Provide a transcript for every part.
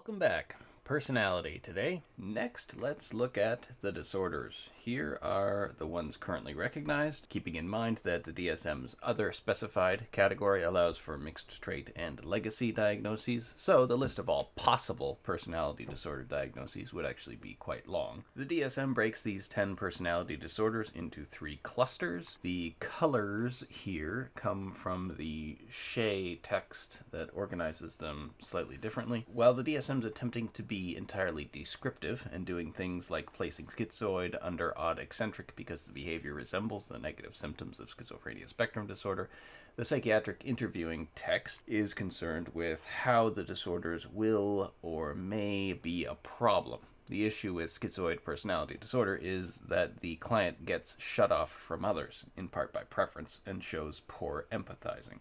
Welcome back. Personality today. Next, let's look at the disorders. Here are the ones currently recognized, keeping in mind that the DSM's other specified category allows for mixed trait and legacy diagnoses, so the list of all possible personality disorder diagnoses would actually be quite long. The DSM breaks these 10 personality disorders into 3 clusters. The colors here come from the Shea text that organizes them slightly differently. While the DSM's attempting to be entirely descriptive and doing things like placing schizoid under odd eccentric because the behavior resembles the negative symptoms of schizophrenia spectrum disorder, the psychiatric interviewing text is concerned with how the disorders will or may be a problem. The issue with schizoid personality disorder is that the client gets shut off from others, in part by preference, and shows poor empathizing.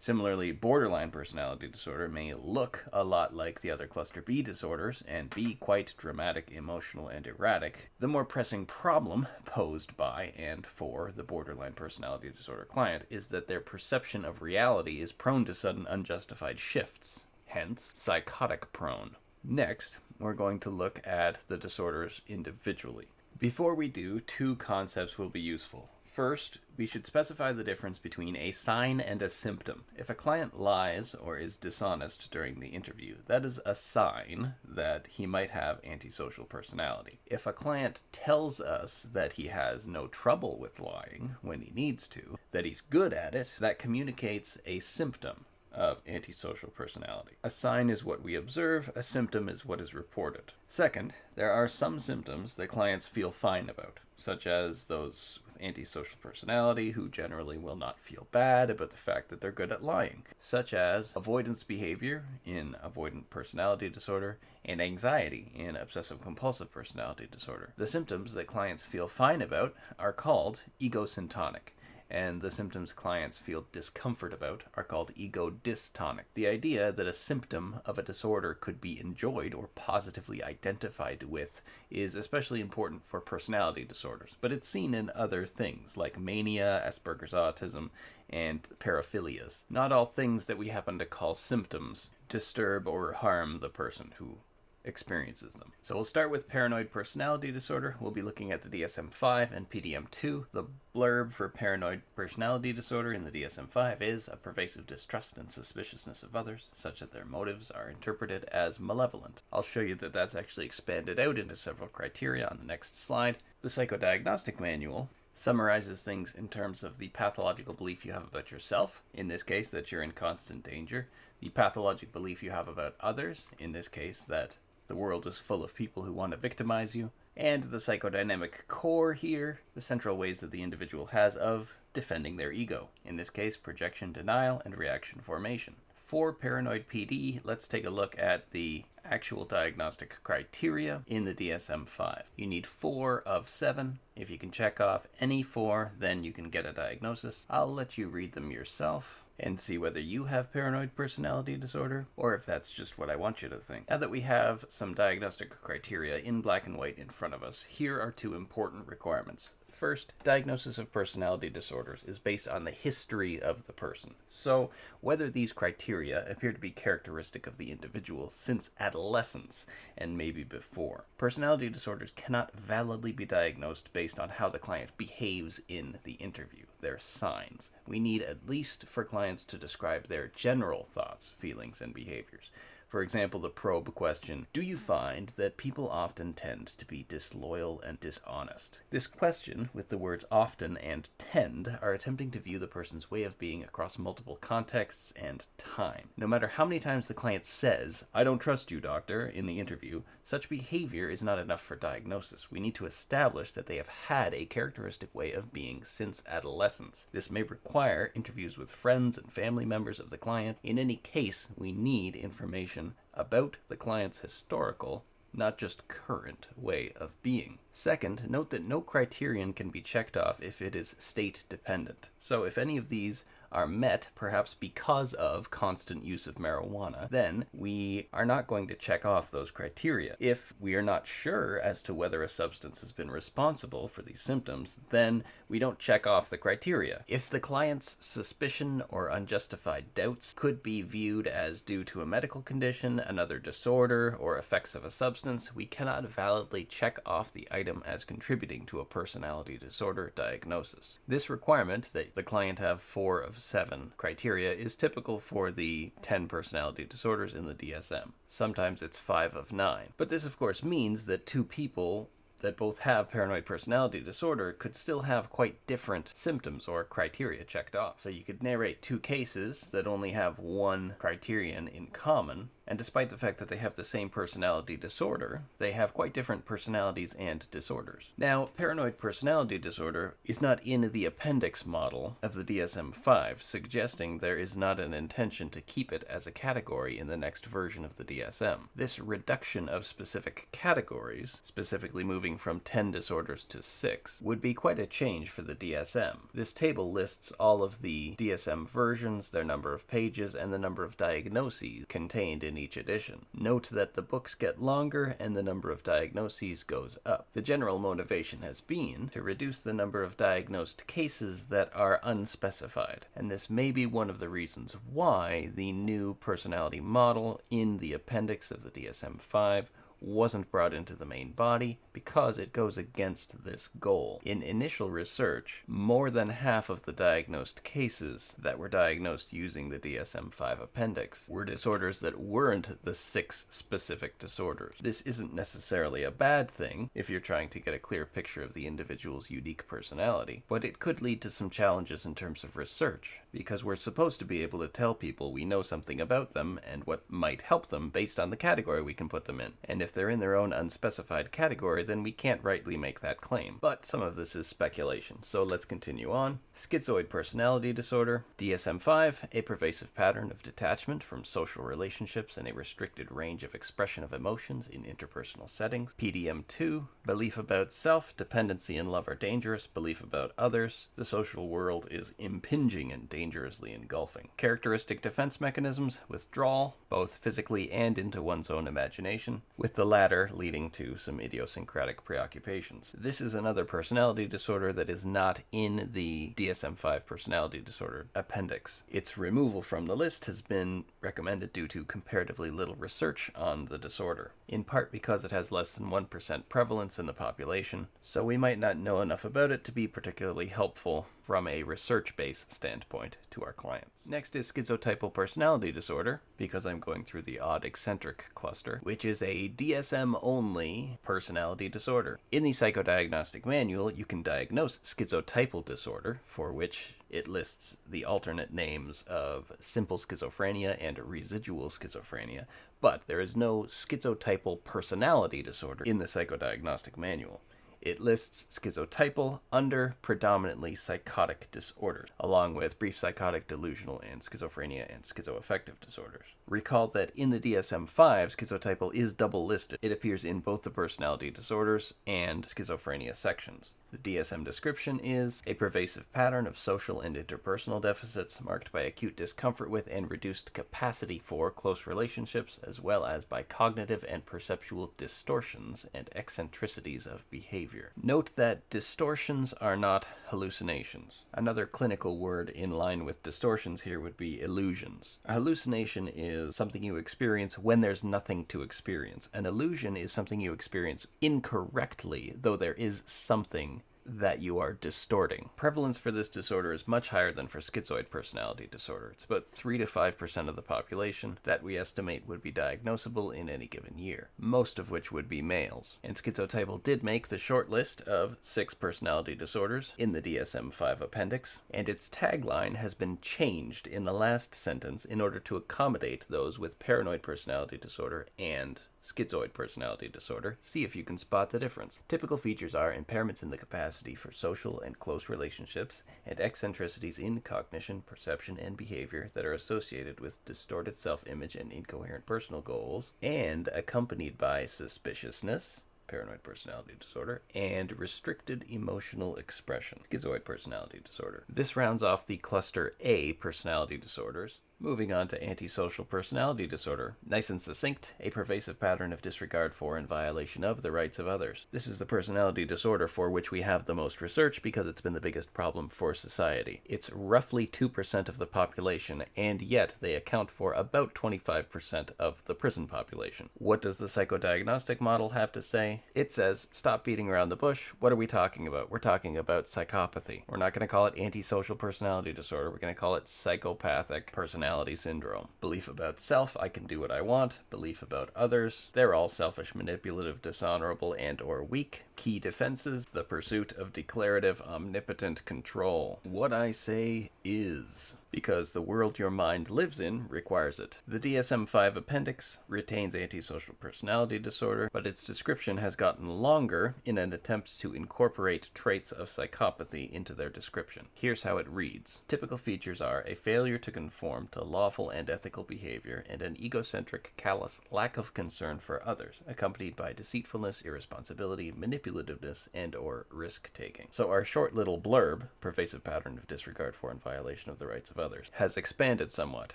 Similarly, borderline personality disorder may look a lot like the other cluster B disorders and be quite dramatic, emotional, and erratic. The more pressing problem posed by and for the borderline personality disorder client is that their perception of reality is prone to sudden unjustified shifts, hence psychotic prone. Next, we're going to look at the disorders individually. Before we do, 2 concepts will be useful. First, we should specify the difference between a sign and a symptom. If a client lies or is dishonest during the interview, that is a sign that he might have antisocial personality. If a client tells us that he has no trouble with lying when he needs to, that he's good at it, that communicates a symptom of antisocial personality. A sign is what we observe, a symptom is what is reported. Second, there are some symptoms that clients feel fine about, such as those with antisocial personality who generally will not feel bad about the fact that they're good at lying, such as avoidance behavior in avoidant personality disorder and anxiety in obsessive-compulsive personality disorder. The symptoms that clients feel fine about are called egosyntonic, and the symptoms clients feel discomfort about are called ego-dystonic. The idea that a symptom of a disorder could be enjoyed or positively identified with is especially important for personality disorders, but it's seen in other things like mania, Asperger's autism, and paraphilias. Not all things that we happen to call symptoms disturb or harm the person who experiences them. So we'll start with paranoid personality disorder. We'll be looking at the DSM-5 and PDM-2. The blurb for paranoid personality disorder in the DSM-5 is a pervasive distrust and suspiciousness of others, such that their motives are interpreted as malevolent. I'll show you that that's actually expanded out into several criteria on the next slide. The psychodiagnostic manual summarizes things in terms of the pathological belief you have about yourself, in this case that you're in constant danger, the pathologic belief you have about others, in this case that the world is full of people who want to victimize you, and the psychodynamic core here, the central ways that the individual has of defending their ego, in this case projection denial and reaction formation. For paranoid PD, let's take a look at the actual diagnostic criteria in the DSM-5. You need 4 of 7. If you can check off any 4, then you can get a diagnosis. I'll let you read them yourself and see whether you have paranoid personality disorder, or if that's just what I want you to think. Now that we have some diagnostic criteria in black and white in front of us, here are 2 important requirements. First, diagnosis of personality disorders is based on the history of the person. So, whether these criteria appear to be characteristic of the individual since adolescence and maybe before. Personality disorders cannot validly be diagnosed based on how the client behaves in the interview. They're signs. We need at least for clients to describe their general thoughts, feelings, and behaviors. For example, the probe question, do you find that people often tend to be disloyal and dishonest? This question, with the words often and tend, are attempting to view the person's way of being across multiple contexts and time. No matter how many times the client says, I don't trust you, doctor, in the interview, such behavior is not enough for diagnosis. We need to establish that they have had a characteristic way of being since adolescence. This may require interviews with friends and family members of the client. In any case, we need information about the client's historical, not just current, way of being. Second, note that no criterion can be checked off if it is state dependent. So if any of these are met, perhaps because of constant use of marijuana, then we are not going to check off those criteria. If we are not sure as to whether a substance has been responsible for these symptoms, then we don't check off the criteria. If the client's suspicion or unjustified doubts could be viewed as due to a medical condition, another disorder, or effects of a substance, we cannot validly check off the item as contributing to a personality disorder diagnosis. This requirement that the client have 4 of 7 criteria is typical for the 10 personality disorders in the DSM. Sometimes it's 5 of 9. But this, of course, means that 2 people that both have paranoid personality disorder could still have quite different symptoms or criteria checked off. So you could narrate 2 cases that only have 1 criterion in common, and despite the fact that they have the same personality disorder, they have quite different personalities and disorders. Now, paranoid personality disorder is not in the appendix model of the DSM-5, suggesting there is not an intention to keep it as a category in the next version of the DSM. This reduction of specific categories, specifically moving from 10 disorders to 6, would be quite a change for the DSM. This table lists all of the DSM versions, their number of pages, and the number of diagnoses contained in each edition. Note that the books get longer and the number of diagnoses goes up. The general motivation has been to reduce the number of diagnosed cases that are unspecified, and this may be one of the reasons why the new personality model in the appendix of the DSM-5 wasn't brought into the main body, because it goes against this goal. In initial research, more than half of the diagnosed cases that were diagnosed using the DSM-5 appendix were disorders that weren't the 6 specific disorders. This isn't necessarily a bad thing if you're trying to get a clear picture of the individual's unique personality, but it could lead to some challenges in terms of research, because we're supposed to be able to tell people we know something about them and what might help them based on the category we can put them in. And if they're in their own unspecified category, then we can't rightly make that claim. But some of this is speculation, so let's continue on. Schizoid personality disorder. DSM-5, a pervasive pattern of detachment from social relationships and a restricted range of expression of emotions in interpersonal settings. PDM-2, belief about self, dependency and love are dangerous, belief about others. The social world is impinging and dangerously engulfing. Characteristic defense mechanisms, withdrawal, both physically and into one's own imagination, with the latter leading to some idiosyncratic preoccupations. This is another personality disorder that is not in the DSM-5 personality disorder appendix. Its removal from the list has been recommended due to comparatively little research on the disorder, in part because it has less than 1% prevalence in the population, so we might not know enough about it to be particularly helpful from a research-based standpoint to our clients. Next is schizotypal personality disorder, because I'm going through the odd-eccentric cluster, which is a DSM-only personality disorder. In the psychodiagnostic manual, you can diagnose schizotypal disorder, for which it lists the alternate names of simple schizophrenia and residual schizophrenia, but there is no schizotypal personality disorder in the psychodiagnostic manual. It lists schizotypal under predominantly psychotic disorders, along with brief psychotic, delusional, and schizophrenia and schizoaffective disorders. Recall that in the DSM-5, schizotypal is double listed. It appears in both the personality disorders and schizophrenia sections. The DSM description is a pervasive pattern of social and interpersonal deficits marked by acute discomfort with and reduced capacity for close relationships, as well as by cognitive and perceptual distortions and eccentricities of behavior. Note that distortions are not hallucinations. Another clinical word in line with distortions here would be illusions. A hallucination is something you experience when there's nothing to experience. An illusion is something you experience incorrectly, though there is something that you are distorting. Prevalence for this disorder is much higher than for schizoid personality disorder. It's about 3 to 5% of the population that we estimate would be diagnosable in any given year, most of which would be males. And schizotypal did make the short list of 6 personality disorders in the DSM-5 appendix, and its tagline has been changed in the last sentence in order to accommodate those with paranoid personality disorder and schizoid personality disorder. See if you can spot the difference. Typical features are impairments in the capacity for social and close relationships and eccentricities in cognition, perception, and behavior that are associated with distorted self-image and incoherent personal goals, and accompanied by suspiciousness, paranoid personality disorder, and restricted emotional expression, schizoid personality disorder. This rounds off the cluster A personality disorders. Moving on to antisocial personality disorder. Nice and succinct, a pervasive pattern of disregard for and violation of the rights of others. This is the personality disorder for which we have the most research because it's been the biggest problem for society. It's roughly 2% of the population, and yet they account for about 25% of the prison population. What does the psychodiagnostic model have to say? It says, stop beating around the bush. What are we talking about? We're talking about psychopathy. We're not going to call it antisocial personality disorder. We're going to call it psychopathic personality syndrome. Belief about self, I can do what I want. Belief about others, they're all selfish, manipulative, dishonorable, and or weak. Key defenses, the pursuit of declarative, omnipotent control. What I say is, because the world your mind lives in requires it. The DSM-5 appendix retains antisocial personality disorder, but its description has gotten longer in an attempt to incorporate traits of psychopathy into their description. Here's how it reads. Typical features are a failure to conform to lawful and ethical behavior and an egocentric, callous lack of concern for others, accompanied by deceitfulness, irresponsibility, manipulativeness, and or risk-taking. So our short little blurb, pervasive pattern of disregard for and violation of the rights of others, has expanded somewhat.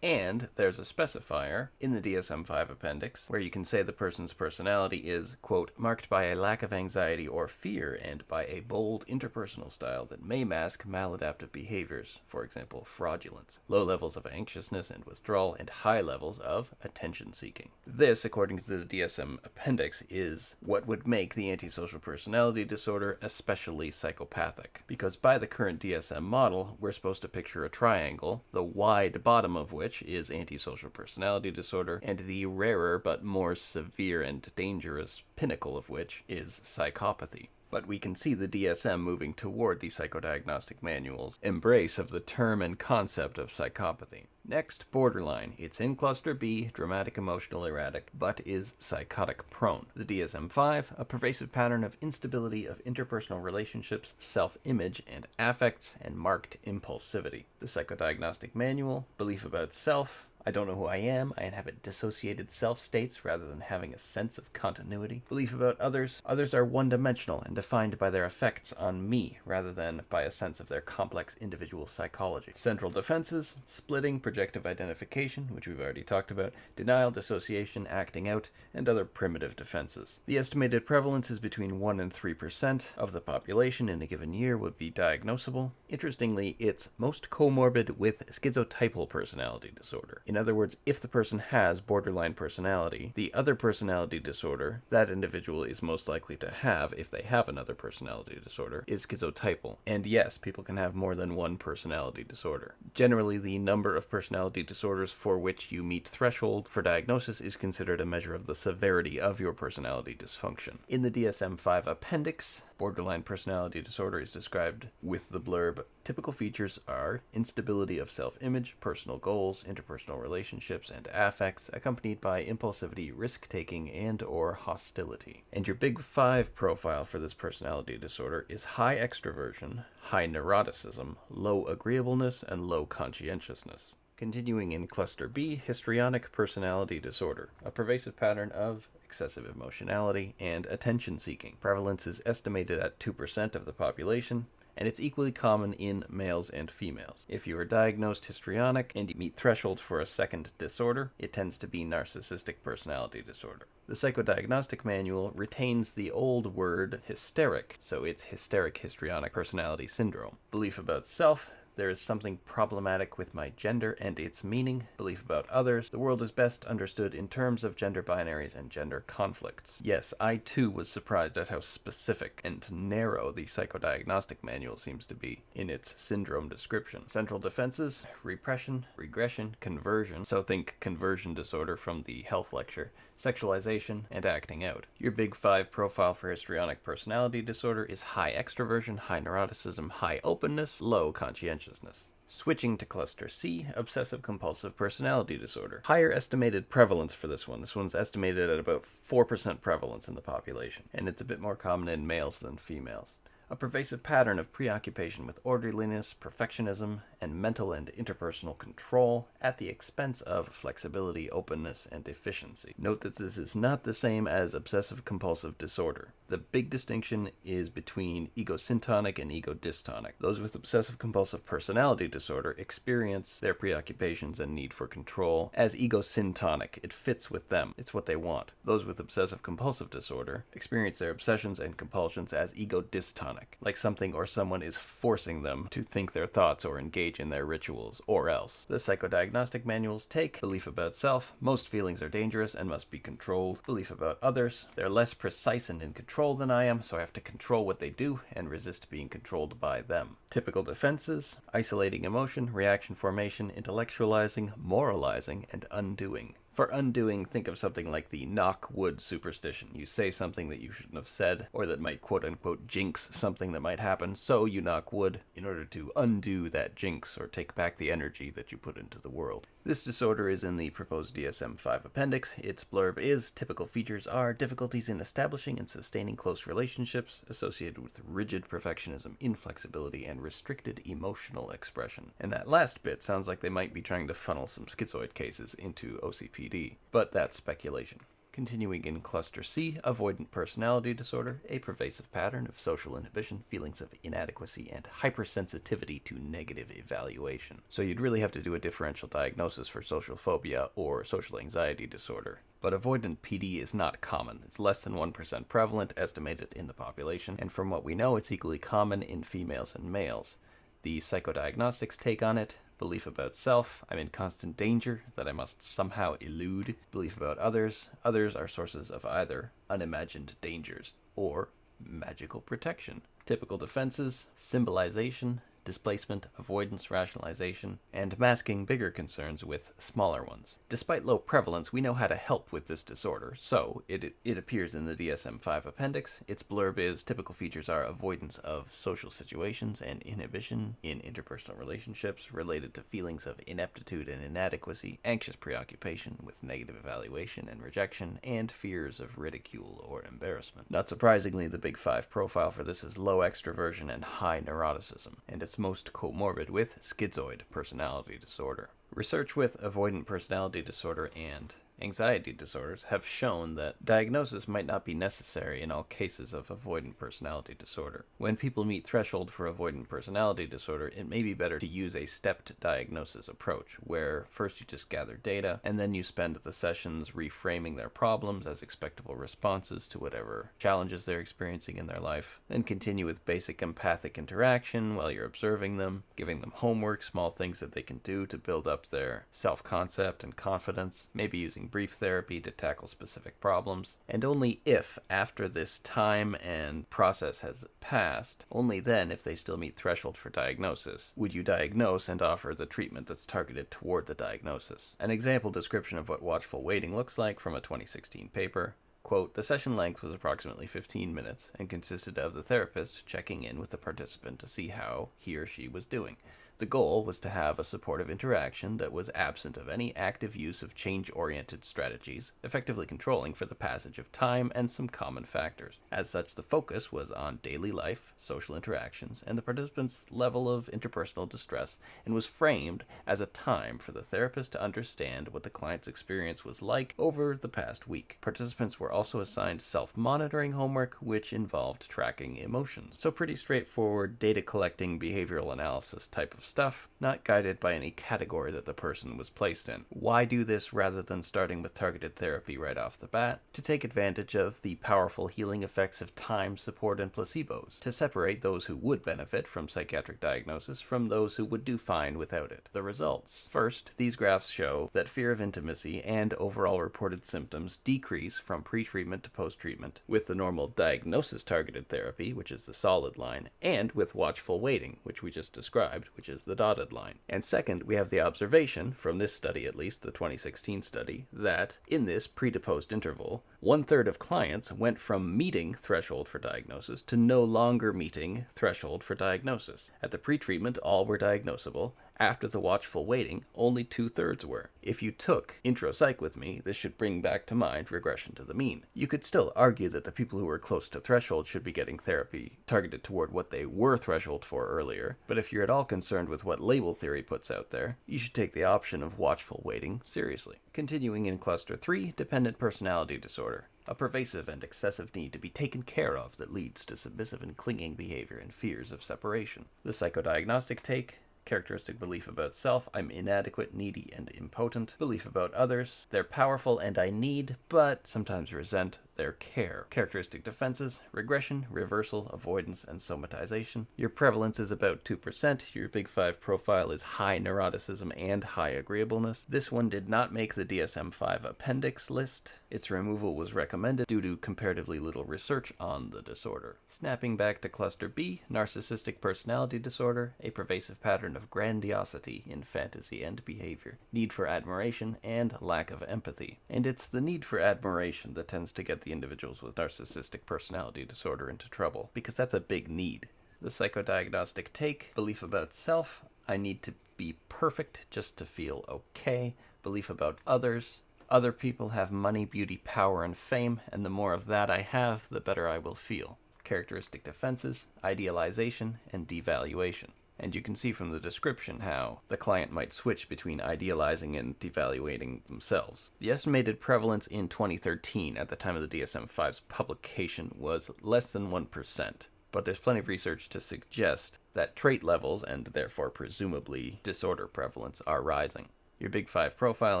And there's a specifier in the DSM-5 appendix where you can say the person's personality is, quote, marked by a lack of anxiety or fear and by a bold interpersonal style that may mask maladaptive behaviors, for example, fraudulence, low levels of anxiousness and withdrawal, and high levels of attention-seeking. This, according to the DSM appendix, is what would make the antisocial personality disorder especially psychopathic. Because by the current DSM model, we're supposed to picture a triangle, the wide bottom of which is antisocial personality disorder, and the rarer but more severe and dangerous pinnacle of which is psychopathy. But we can see the DSM moving toward the psychodiagnostic manual's embrace of the term and concept of psychopathy. Next, borderline. It's in cluster B, dramatic, emotional, erratic, but is psychotic prone. The DSM-5, a pervasive pattern of instability of interpersonal relationships, self-image, and affects, and marked impulsivity. The psychodiagnostic manual, belief about self, I don't know who I am. I inhabit dissociated self-states rather than having a sense of continuity. Belief about others. Others are one-dimensional and defined by their effects on me rather than by a sense of their complex individual psychology. Central defenses. Splitting, projective identification, which we've already talked about, denial, dissociation, acting out, and other primitive defenses. The estimated prevalence is between 1 and 3% of the population in a given year would be diagnosable. Interestingly, it's most comorbid with schizotypal personality disorder. In other words, if the person has borderline personality, the other personality disorder that individual is most likely to have, if they have another personality disorder, is schizotypal. And yes, people can have more than one personality disorder. Generally, the number of personality disorders for which you meet threshold for diagnosis is considered a measure of the severity of your personality dysfunction. In the DSM-5 appendix, borderline personality disorder is described with the blurb, typical features are instability of self-image, personal goals, interpersonal relationships, and affects, accompanied by impulsivity, risk-taking, and or hostility. And your big 5 profile for this personality disorder is high extroversion, high neuroticism, low agreeableness, and low conscientiousness. Continuing in cluster B, histrionic personality disorder, a pervasive pattern of excessive emotionality and attention-seeking. Prevalence is estimated at 2% of the population, and it's equally common in males and females. If you are diagnosed histrionic and you meet threshold for a second disorder, it tends to be narcissistic personality disorder. The psychodiagnostic manual retains the old word hysteric, so it's hysteric histrionic personality syndrome. Belief about self. There is something problematic with my gender and its meaning. Belief about others. The world is best understood in terms of gender binaries and gender conflicts. Yes, I too was surprised at how specific and narrow the psychodiagnostic manual seems to be in its syndrome description. Central defenses, repression, regression, conversion. So think conversion disorder from the health lecture. Sexualization, and acting out. Your big 5 profile for histrionic personality disorder is high extroversion, high neuroticism, high openness, low conscientiousness. Switching to cluster C, obsessive-compulsive personality disorder. Higher estimated prevalence for this one. This one's estimated at about 4% prevalence in the population, and it's a bit more common in males than females. A pervasive pattern of preoccupation with orderliness, perfectionism, and mental and interpersonal control at the expense of flexibility, openness, and efficiency. Note that this is not the same as obsessive-compulsive disorder. The big distinction is between egosyntonic and egodystonic. Those with obsessive-compulsive personality disorder experience their preoccupations and need for control as egosyntonic. It fits with them. It's what they want. Those with obsessive-compulsive disorder experience their obsessions and compulsions as egodystonic, like something or someone is forcing them to think their thoughts or engage in their rituals, or else. The psychodiagnostic manuals take belief about self, most feelings are dangerous and must be controlled. Belief about others, they're less precise and in control than I am, so I have to control what they do and resist being controlled by them. Typical defenses: isolating emotion, reaction formation, intellectualizing, moralizing, and undoing. For undoing, think of something like the knock wood superstition. You say something that you shouldn't have said, or that might quote-unquote jinx something that might happen, so you knock wood in order to undo that jinx or take back the energy that you put into the world. This disorder is in the proposed DSM-5 appendix. Its blurb is, typical features are difficulties in establishing and sustaining close relationships associated with rigid perfectionism, inflexibility, and restricted emotional expression. And that last bit sounds like they might be trying to funnel some schizoid cases into OCPD, but that's speculation. Continuing in Cluster C, avoidant personality disorder, a pervasive pattern of social inhibition, feelings of inadequacy, and hypersensitivity to negative evaluation. So you'd really have to do a differential diagnosis for social phobia or social anxiety disorder. But avoidant PD is not common. It's less than 1% prevalent, estimated in the population, and from what we know, it's equally common in females and males. The psychodiagnostics take on it: belief about self, I'm in constant danger that I must somehow elude. Belief about others, others are sources of either unimagined dangers or magical protection. Typical defenses: symbolization, displacement, avoidance, rationalization, and masking bigger concerns with smaller ones. Despite low prevalence, we know how to help with this disorder, so it appears in the DSM-5 appendix. Its blurb is, typical features are avoidance of social situations and inhibition in interpersonal relationships related to feelings of ineptitude and inadequacy, anxious preoccupation with negative evaluation and rejection, and fears of ridicule or embarrassment. Not surprisingly, the Big Five profile for this is low extroversion and high neuroticism, and it's most comorbid with schizoid personality disorder. Research with avoidant personality disorder and anxiety disorders have shown that diagnosis might not be necessary in all cases of avoidant personality disorder. When people meet threshold for avoidant personality disorder, it may be better to use a stepped diagnosis approach, where first you just gather data, and then you spend the sessions reframing their problems as expectable responses to whatever challenges they're experiencing in their life. Then continue with basic empathic interaction while you're observing them, giving them homework, small things that they can do to build up their self-concept and confidence, maybe using brief therapy to tackle specific problems. And only if, after this time and process has passed, only then, if they still meet threshold for diagnosis, would you diagnose and offer the treatment that's targeted toward the diagnosis. An example description of what watchful waiting looks like from a 2016 paper. Quote, the session length was approximately 15 minutes and consisted of the therapist checking in with the participant to see how he or she was doing. The goal was to have a supportive interaction that was absent of any active use of change-oriented strategies, effectively controlling for the passage of time and some common factors. As such, the focus was on daily life, social interactions, and the participant's level of interpersonal distress, and was framed as a time for the therapist to understand what the client's experience was like over the past week. Participants were also assigned self-monitoring homework, which involved tracking emotions. So pretty straightforward data collecting, behavioral analysis type of stuff, not guided by any category that the person was placed in. Why do this rather than starting with targeted therapy right off the bat? To take advantage of the powerful healing effects of time, support, and placebos. To separate those who would benefit from psychiatric diagnosis from those who would do fine without it. The results. First, these graphs show that fear of intimacy and overall reported symptoms decrease from pre-treatment to post-treatment with the normal diagnosis-targeted therapy, which is the solid line, and with watchful waiting, which we just described, which is the dotted line. And second, we have the observation, from this study at least, the 2016 study, that in this pre to post interval, 1/3 of clients went from meeting threshold for diagnosis to no longer meeting threshold for diagnosis. At the pre-treatment, all were diagnosable, After the watchful waiting, only 2/3 were. If you took intro psych with me, this should bring back to mind regression to the mean. You could still argue that the people who were close to threshold should be getting therapy targeted toward what they were threshold for earlier, but if you're at all concerned with what label theory puts out there, you should take the option of watchful waiting seriously. Continuing in cluster 3, dependent personality disorder. A pervasive and excessive need to be taken care of that leads to submissive and clinging behavior and fears of separation. The psychodiagnostic take: characteristic belief about self: I'm inadequate, needy, and impotent. Belief about others: they're powerful and I need, but sometimes resent, their care. Characteristic defenses: regression, reversal, avoidance, and somatization. Your prevalence is about 2%. Your Big 5 profile is high neuroticism and high agreeableness. This one did not make the DSM-5 appendix list. Its removal was recommended due to comparatively little research on the disorder. Snapping back to cluster B, narcissistic personality disorder: a pervasive pattern of grandiosity in fantasy and behavior, need for admiration, and lack of empathy. And it's the need for admiration that tends to get the individuals with narcissistic personality disorder into trouble, because that's a big need. The psychodiagnostic take: belief about self: I need to be perfect just to feel okay. Belief about others: other people have money, beauty, power, and fame, and the more of that I have, the better I will feel. Characteristic defenses: idealization and devaluation. And you can see from the description how the client might switch between idealizing and devaluating themselves. The estimated prevalence in 2013 at the time of the DSM-5's publication was less than 1%, but there's plenty of research to suggest that trait levels, and therefore presumably disorder prevalence, are rising. Your Big 5 profile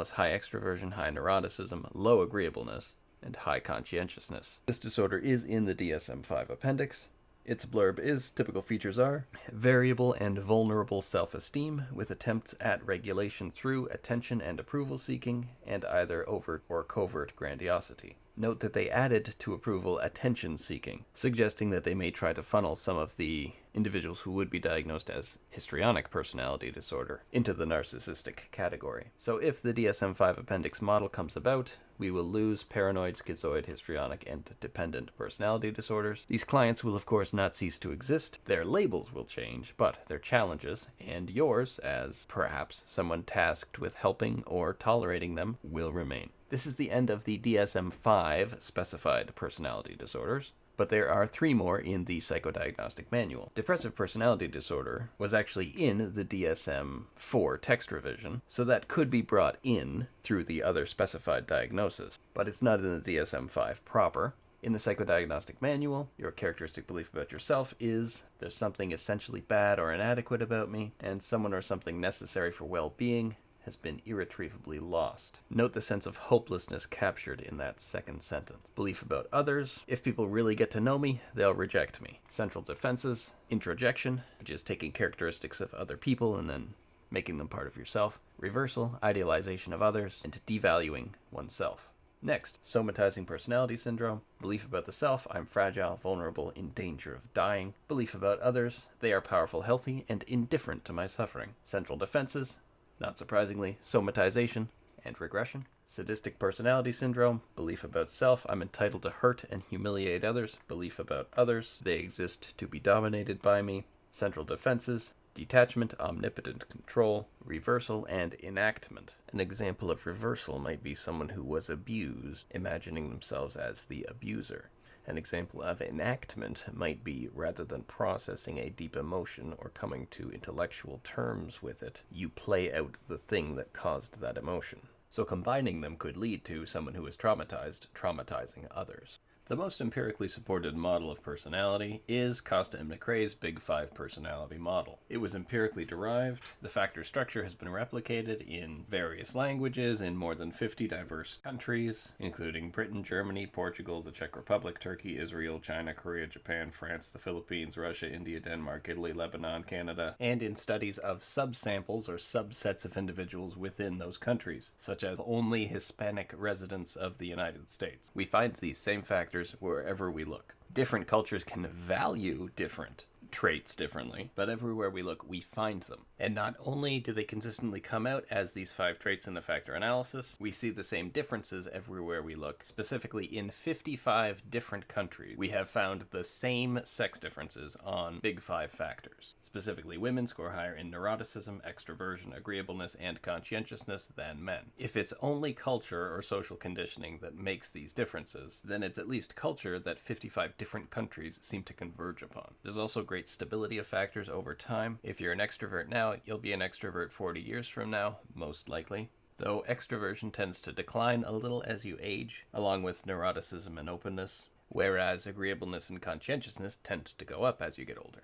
is high extroversion, high neuroticism, low agreeableness, and high conscientiousness. This disorder is in the DSM-5 appendix. Its blurb is: typical features are variable and vulnerable self-esteem, with attempts at regulation through attention and approval seeking, and either overt or covert grandiosity. Note that they added to approval attention seeking, suggesting that they may try to funnel some of the individuals who would be diagnosed as histrionic personality disorder into the narcissistic category. So if the DSM-5 appendix model comes about, we will lose paranoid, schizoid, histrionic, and dependent personality disorders. These clients will of course not cease to exist. Their labels will change, but their challenges, and yours as perhaps someone tasked with helping or tolerating them, will remain. This is the end of the DSM-5 specified personality disorders, but there are 3 more in the psychodiagnostic manual. Depressive personality disorder was actually in the DSM-4 text revision, so that could be brought in through the other specified diagnosis, but it's not in the DSM-5 proper. In the psychodiagnostic manual, your characteristic belief about yourself is: there's something essentially bad or inadequate about me, and someone or something necessary for well-being has been irretrievably lost. Note the sense of hopelessness captured in that second sentence. Belief about others: if people really get to know me, they'll reject me. Central defenses: introjection, which is taking characteristics of other people and then making them part of yourself. Reversal: idealization of others, and devaluing oneself. Next, somatizing personality syndrome: belief about the self: I'm fragile, vulnerable, in danger of dying. Belief about others: they are powerful, healthy, and indifferent to my suffering. Central defenses: not surprisingly, somatization and regression. Sadistic personality syndrome: belief about self: I'm entitled to hurt and humiliate others. Belief about others: they exist to be dominated by me. Central defenses: detachment, omnipotent control, reversal, and enactment. An example of reversal might be someone who was abused, imagining themselves as the abuser. An example of enactment might be, rather than processing a deep emotion or coming to intellectual terms with it, you play out the thing that caused that emotion. So combining them could lead to someone who is traumatized, traumatizing others. The most empirically supported model of personality is Costa and McRae's Big 5 personality model. It was empirically derived. The factor structure has been replicated in various languages in more than 50 diverse countries, including Britain, Germany, Portugal, the Czech Republic, Turkey, Israel, China, Korea, Japan, France, the Philippines, Russia, India, Denmark, Italy, Lebanon, Canada, and in studies of subsamples or subsets of individuals within those countries, such as only Hispanic residents of the United States. We find these same factors wherever we look. Different cultures can value different traits differently, but everywhere we look, we find them. And not only do they consistently come out as these 5 traits in the factor analysis, we see the same differences everywhere we look. Specifically, in 55 different countries, we have found the same sex differences on big 5 factors. Specifically, women score higher in neuroticism, extroversion, agreeableness, and conscientiousness than men. If it's only culture or social conditioning that makes these differences, then it's at least culture that 55 different countries seem to converge upon. There's also great stability of factors over time. If you're an extrovert now, you'll be an extrovert 40 years from now, most likely. Though extroversion tends to decline a little as you age, along with neuroticism and openness, whereas agreeableness and conscientiousness tend to go up as you get older.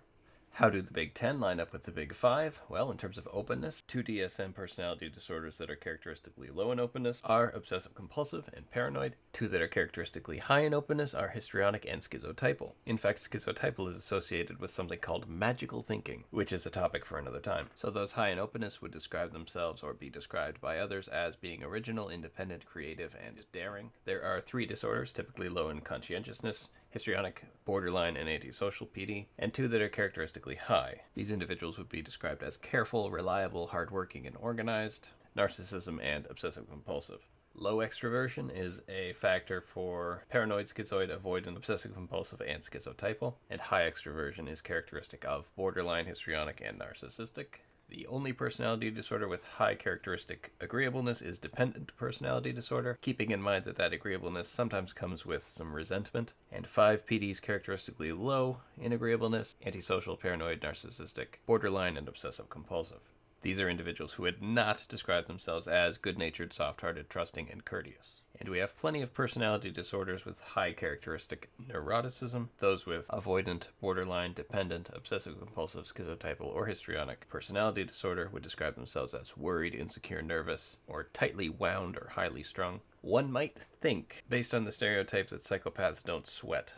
How do the Big 10 line up with the Big 5? Well, in terms of openness, 2 DSM personality disorders that are characteristically low in openness are obsessive-compulsive and paranoid. 2 that are characteristically high in openness are histrionic and schizotypal. In fact, schizotypal is associated with something called magical thinking, which is a topic for another time. So those high in openness would describe themselves or be described by others as being original, independent, creative, and daring. There are 3 disorders, typically low in conscientiousness: histrionic, borderline, and antisocial PD, and 2 that are characteristically high. These individuals would be described as careful, reliable, hardworking, and organized: narcissism and obsessive-compulsive. Low extroversion is a factor for paranoid, schizoid, avoidant, obsessive-compulsive, and schizotypal, and high extroversion is characteristic of borderline, histrionic, and narcissistic. The only personality disorder with high characteristic agreeableness is dependent personality disorder, keeping in mind that that agreeableness sometimes comes with some resentment. And 5 PDs characteristically low in agreeableness: antisocial, paranoid, narcissistic, borderline, and obsessive-compulsive. These are individuals who would not describe themselves as good-natured, soft-hearted, trusting, and courteous. And we have plenty of personality disorders with high characteristic neuroticism. Those with avoidant, borderline, dependent, obsessive-compulsive, schizotypal, or histrionic personality disorder would describe themselves as worried, insecure, nervous, or tightly wound or highly strung. One might think, based on the stereotype that psychopaths don't sweat,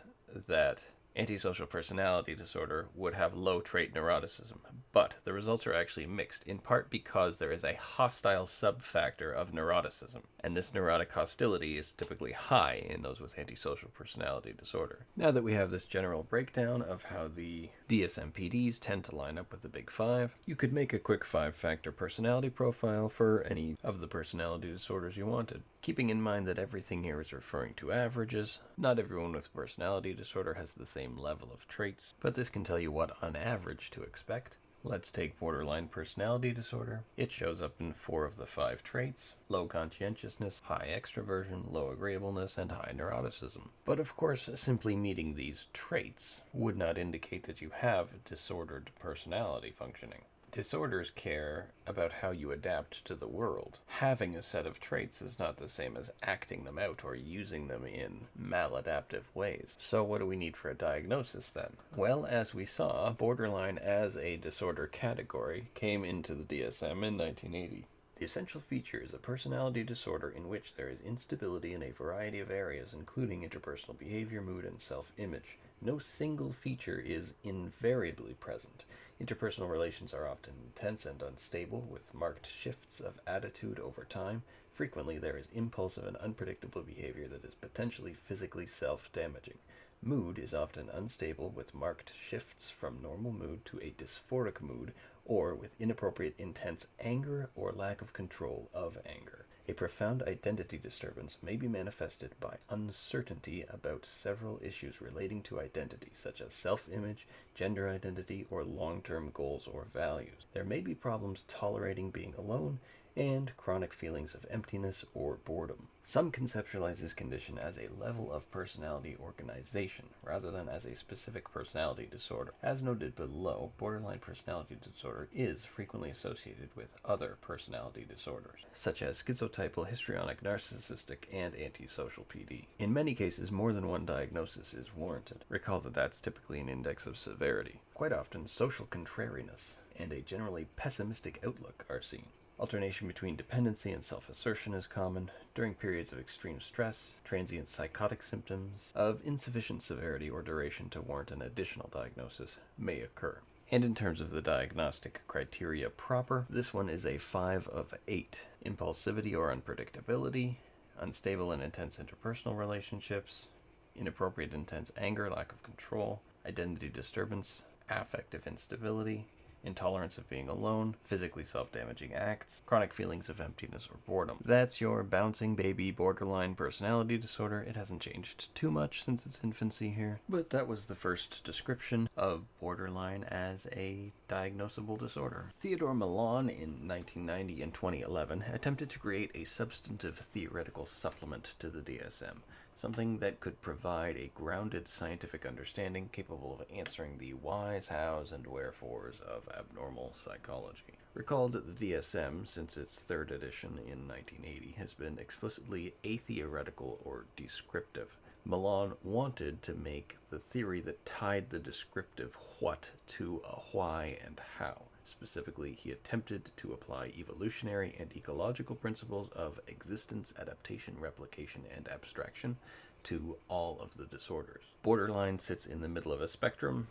that antisocial personality disorder would have low trait neuroticism, but the results are actually mixed, in part because there is a hostile subfactor of neuroticism, and this neurotic hostility is typically high in those with antisocial personality disorder. Now that we have this general breakdown of how the DSM-PDs tend to line up with the Big 5, you could make a quick 5-factor personality profile for any of the personality disorders you wanted. Keeping in mind that everything here is referring to averages, not everyone with a personality disorder has the same level of traits, but this can tell you what on average to expect. Let's take borderline personality disorder. It shows up in 4 of the 5 traits: low conscientiousness, high extroversion, low agreeableness, and high neuroticism. But of course, simply meeting these traits would not indicate that you have disordered personality functioning. Disorders care about how you adapt to the world. Having a set of traits is not the same as acting them out or using them in maladaptive ways. So what do we need for a diagnosis then? Well, as we saw, borderline as a disorder category came into the DSM in 1980. The essential feature is a personality disorder in which there is instability in a variety of areas, including interpersonal behavior, mood, and self-image. No single feature is invariably present. Interpersonal relations are often intense and unstable, with marked shifts of attitude over time. Frequently, there is impulsive and unpredictable behavior that is potentially physically self-damaging. Mood is often unstable, with marked shifts from normal mood to a dysphoric mood, or with inappropriate intense anger or lack of control of anger. A profound identity disturbance may be manifested by uncertainty about several issues relating to identity, such as self-image, gender identity, or long-term goals or values. There may be problems tolerating being alone, and chronic feelings of emptiness or boredom. Some conceptualize this condition as a level of personality organization, rather than as a specific personality disorder. As noted below, borderline personality disorder is frequently associated with other personality disorders, such as schizotypal, histrionic, narcissistic, and antisocial PD. In many cases, more than one diagnosis is warranted. Recall that that's typically an index of severity. Quite often, social contrariness and a generally pessimistic outlook are seen. Alternation between dependency and self-assertion is common. During periods of extreme stress, transient psychotic symptoms of insufficient severity or duration to warrant an additional diagnosis may occur. And in terms of the diagnostic criteria proper, this one is a 5 of 8. Impulsivity or unpredictability, unstable and intense interpersonal relationships, inappropriate intense anger, lack of control, identity disturbance, affective instability, intolerance of being alone, physically self-damaging acts, chronic feelings of emptiness or boredom. That's your bouncing baby borderline personality disorder. It hasn't changed too much since its infancy here, but that was the first description of borderline as a diagnosable disorder. Theodore Millon in 1990 and 2011 attempted to create a substantive theoretical supplement to the DSM, something that could provide a grounded scientific understanding capable of answering the whys, hows, and wherefores of abnormal psychology. Recall that the DSM, since its third edition in 1980, has been explicitly atheoretical or descriptive. Millon wanted to make the theory that tied the descriptive what to a why and how. Specifically, he attempted to apply evolutionary and ecological principles of existence, adaptation, replication, and abstraction to all of the disorders. Borderline sits in the middle of a spectrum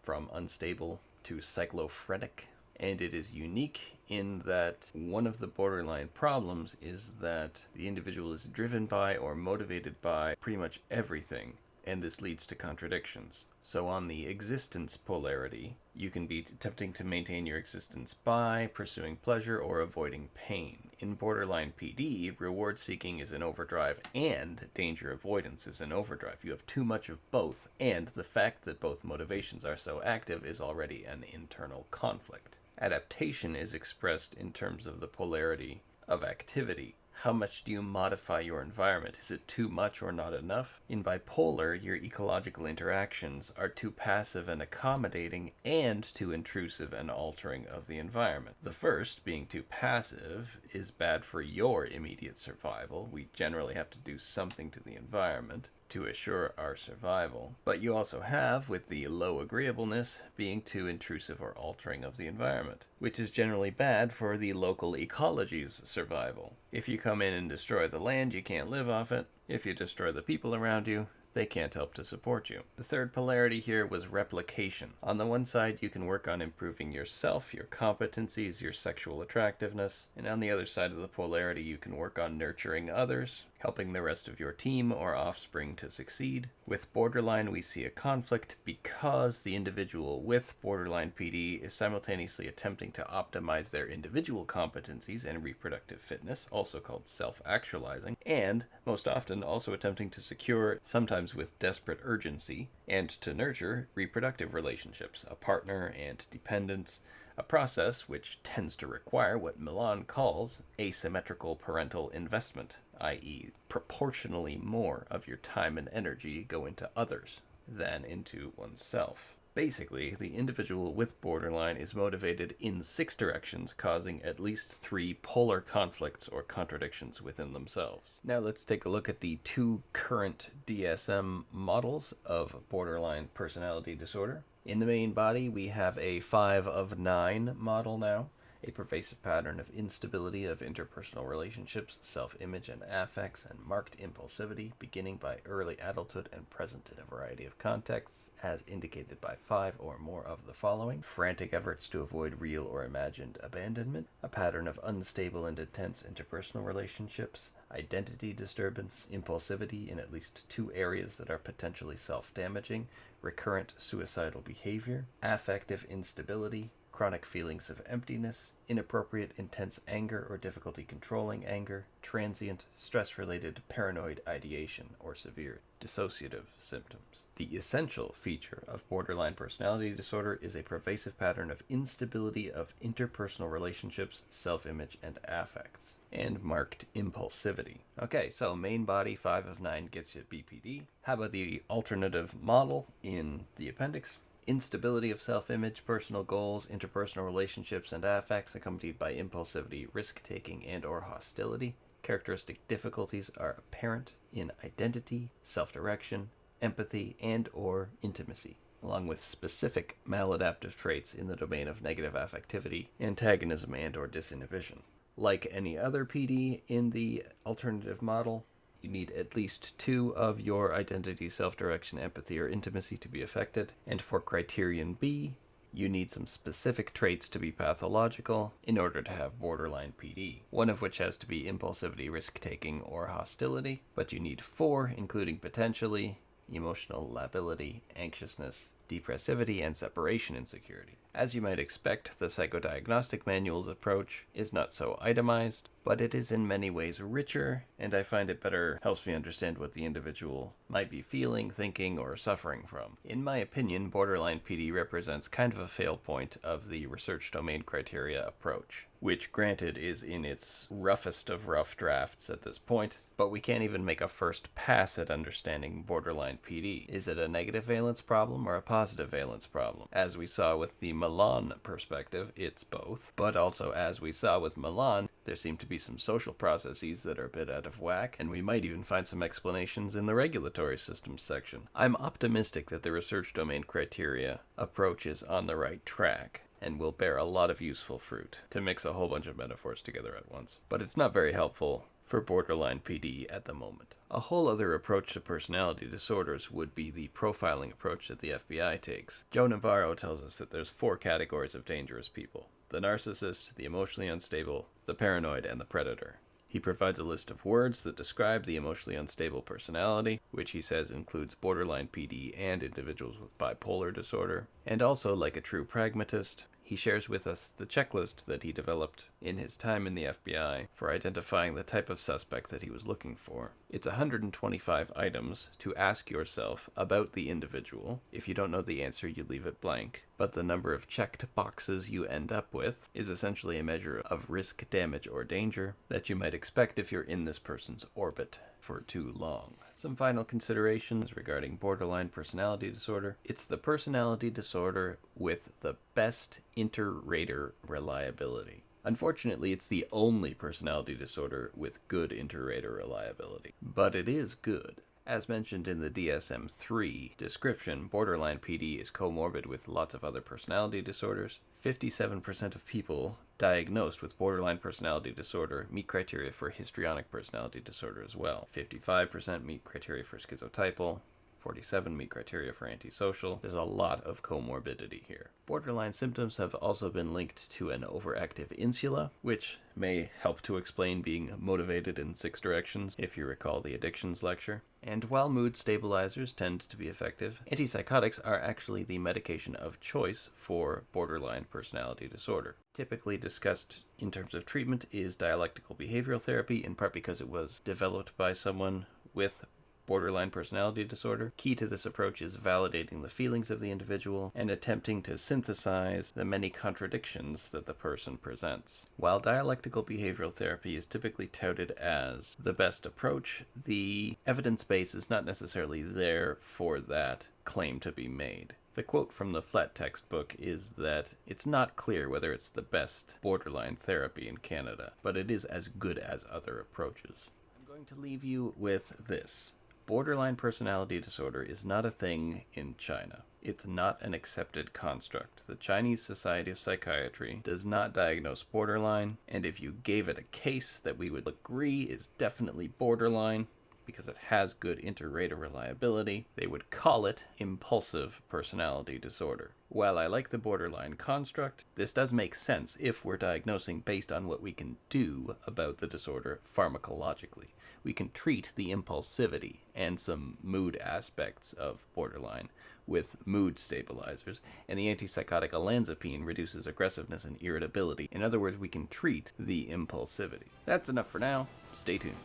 from unstable to cyclophrenic, and it is unique in that one of the borderline problems is that the individual is driven by or motivated by pretty much everything, and this leads to contradictions. So on the existence polarity, you can be attempting to maintain your existence by pursuing pleasure or avoiding pain. In borderline PD, reward seeking is in overdrive and danger avoidance is in overdrive. You have too much of both, and the fact that both motivations are so active is already an internal conflict. Adaptation is expressed in terms of the polarity of activity. How much do you modify your environment? Is it too much or not enough? In bipolar, your ecological interactions are too passive and accommodating and too intrusive and altering of the environment. The first, being too passive, is bad for your immediate survival. We generally have to do something to the environment to assure our survival. But you also have, with the low agreeableness, being too intrusive or altering of the environment, which is generally bad for the local ecology's survival. If you come in and destroy the land, you can't live off it. If you destroy the people around you, they can't help to support you. The third polarity here was replication. On the one side, you can work on improving yourself, your competencies, your sexual attractiveness, and on the other side of the polarity, you can work on nurturing others, helping the rest of your team or offspring to succeed. With borderline, we see a conflict because the individual with borderline PD is simultaneously attempting to optimize their individual competencies and reproductive fitness, also called self-actualizing, and most often also attempting to secure, sometimes with desperate urgency, and to nurture reproductive relationships, a partner and dependents, a process which tends to require what Millon calls asymmetrical parental investment, i.e., proportionally more of your time and energy go into others than into oneself. Basically, the individual with borderline is motivated in 6 directions, causing at least 3 polar conflicts or contradictions within themselves. Now let's take a look at the 2 current DSM models of borderline personality disorder. In the main body, we have a 5 of 9 model now, a pervasive pattern of instability of interpersonal relationships, self-image and affects, and marked impulsivity, beginning by early adulthood and present in a variety of contexts, as indicated by 5 or more of the following: frantic efforts to avoid real or imagined abandonment, a pattern of unstable and intense interpersonal relationships, identity disturbance, impulsivity in at least 2 areas that are potentially self-damaging, recurrent suicidal behavior, affective instability, chronic feelings of emptiness, inappropriate intense anger or difficulty controlling anger, transient stress-related paranoid ideation, or severe dissociative symptoms. The essential feature of borderline personality disorder is a pervasive pattern of instability of interpersonal relationships, self-image, and affects, and marked impulsivity. Okay, so main body 5 of 9 gets you BPD. How about the alternative model in the appendix? Instability of self-image, personal goals, interpersonal relationships, and affects, accompanied by impulsivity, risk-taking, and or hostility. Characteristic difficulties are apparent in identity, self-direction, empathy, and or intimacy, along with specific maladaptive traits in the domain of negative affectivity, antagonism, and or disinhibition. Like any other PD in the alternative model, you need at least 2 of your identity, self-direction, empathy, or intimacy to be affected. And for criterion B, you need some specific traits to be pathological in order to have borderline PD, one of which has to be impulsivity, risk-taking, or hostility. But you need 4, including potentially emotional lability, anxiousness, depressivity, and separation insecurity. As you might expect, the psychodiagnostic manual's approach is not so itemized, but it is in many ways richer, and I find it better helps me understand what the individual might be feeling, thinking, or suffering from. In my opinion, borderline PD represents kind of a fail point of the research domain criteria approach, which granted is in its roughest of rough drafts at this point, but we can't even make a first pass at understanding borderline PD. Is it a negative valence problem or a positive valence problem? As we saw with the Milan perspective, it's both, but also as we saw with Milan, there seem to be some social processes that are a bit out of whack, and we might even find some explanations in the regulatory systems section. I'm optimistic that the research domain criteria approach is on the right track and will bear a lot of useful fruit, to mix a whole bunch of metaphors together at once. But it's not very helpful for borderline PD at the moment. A whole other approach to personality disorders would be the profiling approach that the FBI takes. Joe Navarro tells us that there's 4 categories of dangerous people: the narcissist, the emotionally unstable, the paranoid, and the predator. He provides a list of words that describe the emotionally unstable personality, which he says includes borderline PD and individuals with bipolar disorder. And also, like a true pragmatist, he shares with us the checklist that he developed in his time in the FBI for identifying the type of suspect that he was looking for. It's 125 items to ask yourself about the individual. If you don't know the answer, you leave it blank. But the number of checked boxes you end up with is essentially a measure of risk, damage, or danger that you might expect if you're in this person's orbit for too long. Some final considerations regarding borderline personality disorder. It's the personality disorder with the best inter-rater reliability. Unfortunately, it's the only personality disorder with good inter-rater reliability, but it is good. As mentioned in the DSM-3 description, borderline PD is comorbid with lots of other personality disorders. 57% of people diagnosed with borderline personality disorder meet criteria for histrionic personality disorder as well. 55% meet criteria for schizotypal. 47 meet criteria for antisocial. There's a lot of comorbidity here. Borderline symptoms have also been linked to an overactive insula, which may help to explain being motivated in 6 directions, if you recall the addictions lecture. And while mood stabilizers tend to be effective, antipsychotics are actually the medication of choice for borderline personality disorder. Typically discussed in terms of treatment is dialectical behavioral therapy, in part because it was developed by someone with borderline personality disorder. Key to this approach is validating the feelings of the individual and attempting to synthesize the many contradictions that the person presents. While dialectical behavioral therapy is typically touted as the best approach, the evidence base is not necessarily there for that claim to be made. The quote from the Flat textbook is that it's not clear whether it's the best borderline therapy in Canada, but it is as good as other approaches. I'm going to leave you with this. Borderline personality disorder is not a thing in China. It's not an accepted construct. The Chinese Society of Psychiatry does not diagnose borderline, and if you gave it a case that we would agree is definitely borderline, because it has good inter-rater reliability, they would call it impulsive personality disorder. While I like the borderline construct, this does make sense if we're diagnosing based on what we can do about the disorder pharmacologically. We can treat the impulsivity and some mood aspects of borderline with mood stabilizers, and the antipsychotic olanzapine reduces aggressiveness and irritability. In other words, we can treat the impulsivity. That's enough for now. Stay tuned.